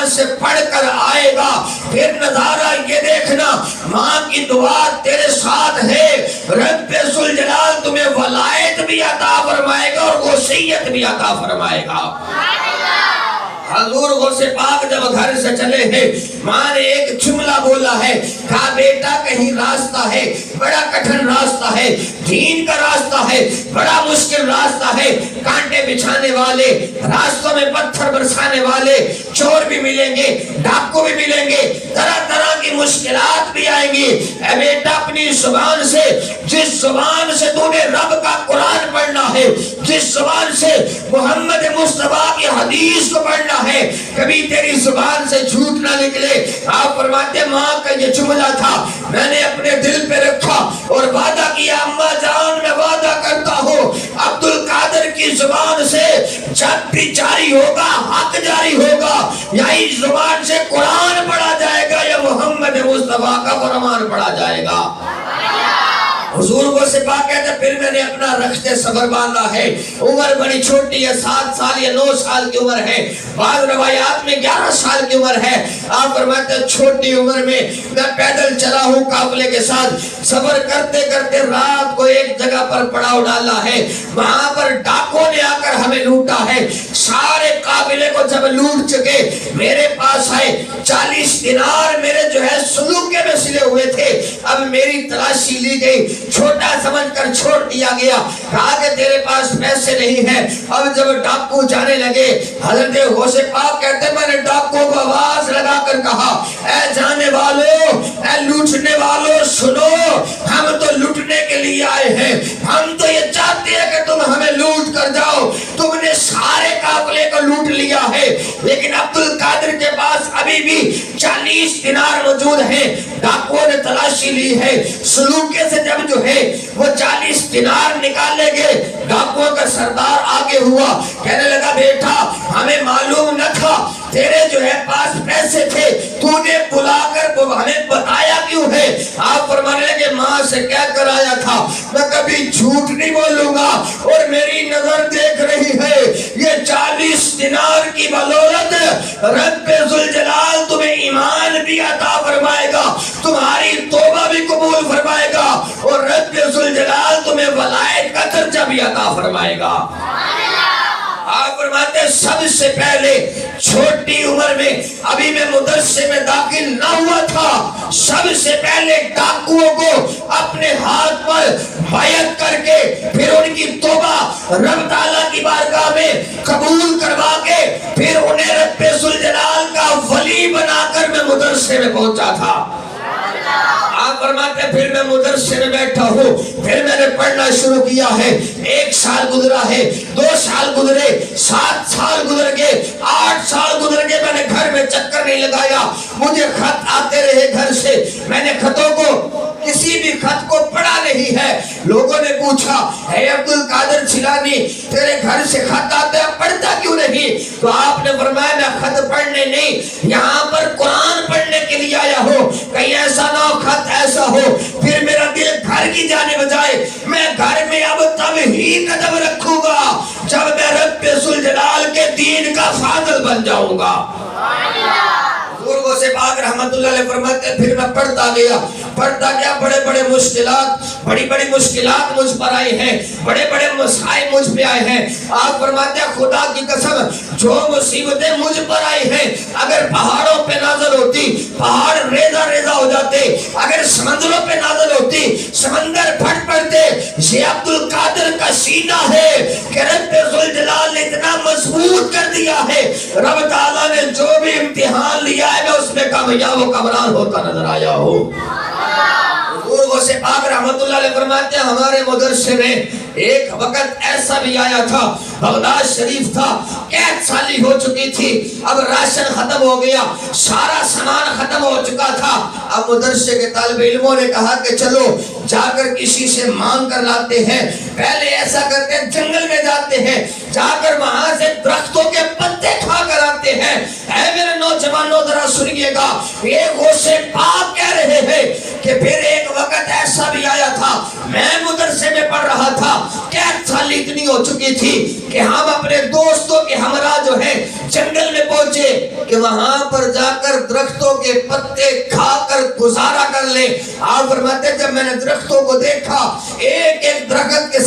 وہاں سے پڑھ کر آئے گا، پھر نظارہ یہ دیکھنا ماں کی دعا تیرے ساتھ ہے، رب ذوالجلال تمہیں ولایت بھی عطا فرمائے گا اور وصیت بھی عطا فرمائے گا۔ حضور غوث پاک جب گھر سے چلے ہیں، ماں نے ایک جملہ بولا ہے، کہا بیٹا کہیں راستہ ہے، بڑا کٹھن راستہ ہے، دین کا راستہ ہے، بڑا مشکل راستہ ہے، کانٹے بچھانے والے، راستوں میں پتھر برسانے والے، چور بھی ملیں گے، ڈاکو بھی ملیں گے، طرح طرح کی مشکلات بھی آئیں گی۔ اے بیٹا اپنی زبان سے، جس زبان سے تو نے رب کا قرآن پڑھنا ہے، جس زبان سے محمد مصطفیٰ کی حدیث کو پڑھنا ہے، کبھی تیری زبان سے جھوٹ نہ نکلے۔ آپ فرماتے ماں کا یہ جملہ تھا، میں نے اپنے دل پہ رکھا اور وعدہ کیا، اماں جان میں وعدہ کرتا ہوں عبدالقادر کی زبان سے جب بھی جاری ہوگا، حق جاری ہوگا، یا اس زبان سے قرآن پڑھا جائے گا یا محمد مصطفیٰ کا فرمان پڑھا جائے گا۔ حضور کو سپاہ کہتے پھر میں نے اپنا رخت صبر باندھا ہے، عمر بڑی چھوٹی ہے، 7 سال یا 9 سال کی عمر ہے، بعض روایات میں 11 سال کی عمر ہے۔ آپ فرماتے ہیں چھوٹی عمر میں میں پیدل چلا ہوں قافلے کے ساتھ، سفر کرتے کرتے رات کو ایک جگہ پر پڑاؤ ڈالا ہے، وہاں پر ڈاکوں نے آ کر ہمیں لوٹا ہے، سارے قافلے کو جب لوٹ چکے میرے پاس آئے، 40 دینار میرے جو ہے سلوکے میں سلے ہوئے تھے، اب میری تلاشی لی گئی، چھوٹا سمجھ کر چھوڑ دیا گیا، کہا کہ تیرے پاس پیسے نہیں ہیں۔ اب جب ڈاکو جانے لگے، حضرت غوث پاک کہتے ہیں میں نے ڈاکو کو آواز لگا کر کہا، اے جانے والوں، اے لوٹنے والوں سنو، ہم تو لوٹنے کے لیے آئے ہیں، ہم تو یہ چاہتے ہیں کہ تم ہمیں لوٹ کر جاؤ، تم نے سارے قافلے کو لوٹ لیا ہے، لیکن عبدالقادر کے پاس ابھی بھی 40 دینار موجود ہیں۔ ڈاکو نے تلاشی لی ہے، سلوکے سے جب جو ہے وہ 40 دینار نکالے گئے، ڈاکوؤں کا سردار آگے ہوا، کہنے لگا بیٹا ہمیں معلوم نہ تھا تیرے جو ہے پاس پیسے تھے، تو نے بلا کر ہمیں بتایا کیوں ہے؟ آپ فرمانے لگے ماں سے کہہ کر آیا تھا میں کبھی جھوٹ نہیں بولوں گا، اور میری نظر دیکھ رہی ہے یہ 40 دینار کی بدولت رب ذوالجلال تمہیں ایمان بھی عطا فرمائے گا، تمہاری توبہ بھی قبول فرمائے گا، اور رب ذوالجلال تمہیں ولایت کا درجہ بھی عطا فرمائے گا۔ آپ فرماتے ہیں سب سے پہلے چھوٹی عمر میں ابھی میں مدرسے میں داخل نہ ہوا تھا، سب سے پہلے ڈاکوؤں کو اپنے ہاتھ پر بیعت کر کے پھر ان کی توبہ رب تعالیٰ کی بارگاہ میں قبول کروا کے پھر انہیں رب ذوالجلال کا ولی بنا کر میں مدرسے میں پہنچا تھا۔ آپ فرماتے ہیں پھر میں مدرسے میں بیٹھا ہوں، پھر میں نے پڑھنا شروع کیا ہے، 1 سال گزرا ہے، 2 سال گزرے، 7 سال گزر گئے، 8 سال گزر گئے، میں نے گھر میں چکر نہیں لگایا، مجھے خط آتے رہے گھر سے، میں نے خطوں کو کسی بھی خط کو پڑھا نہیں ہے۔ لوگوں نے پوچھا اے عبدالقادر جیلانی تیرے گھر سے خط آتے ہیں پڑھتا کیوں نہیں؟ تو آپ نے فرمایا میں خط پڑھنے نہیں، یہاں پر قرآن پڑھنے کے لیے آیا ہوں، کہیں ایسا نہ ہو خط ایسا ہو پھر میرا دل گھر کی جانے بجائے میں گھر میں اب تب ہی قدم رکھوں گا جب میں رب ذوالجلال کے دین کا فاضل بن جاؤں گا۔ بزرگوں سے پاک رحمت اللہ علیہ فرماتے ہیں پھر میں پڑھتا گیا، بڑے بڑے مشکلات، بڑی بڑی مشکلات مجھ پر آئی ہیں، بڑے بڑے مسائل مجھ پہ آئے ہیں۔ آپ فرماتے ہیں خدا کی قسم جو مصیبتیں مجھ پر آئی ہیں اگر پہاڑوں پہ نازل ہوتی پہاڑ ریزہ ریزہ ہو جاتے، اگر سمندروں پہ نازل ہوتی سمندر پھٹ پڑتے، یہ عبدالقادر کا سینہ ہے کہ رب ذوالجلال نے اتنا مضبوط کر دیا ہے، رب تعالیٰ نے جو بھی امتحان لیا ہے میں اس میں کامیاب و کامران ہوتا نظر آیا ہوں۔ بزرگوں سے پاک رحمت اللہ علیہ فرماتے ہیں ہمارے مدرسے میں ایک وقت ایسا بھی آیا تھا، بغداد شریف تھا، قحط سالی ہو چکی تھی، اب راشن ختم ہو گیا، سارا سامان ختم ہو چکا تھا۔ اب مدرسے کے طالب علموں نے کہا کہ چلو جا کر کسی سے مانگ کر لاتے ہیں، پہلے ایسا کرتے ہیں جنگل میں جاتے ہیں، جا کر وہاں سے درختوں کے پتے کھا کر آتے ہیں۔ اے میرے نوجوانوں ذرا سنیے گا، یہ غوث پاک کہہ رہے ہیں کہ پھر ایک وقت ایسا بھی آیا تھا، میں مدرسے میں پڑھ رہا تھا، قحط سالی اتنی ہو چکی تھی کہ ہم اپنے دوستوں کے ہمراہ جو ہے جنگل میں پہنچے، کہ وہاں پر جا کر درختوں کے پتے کھا کر گزارا کر لے. آپ فرماتے ہیں جب میں نے درختوں کو دیکھا ایک ایک درخت کے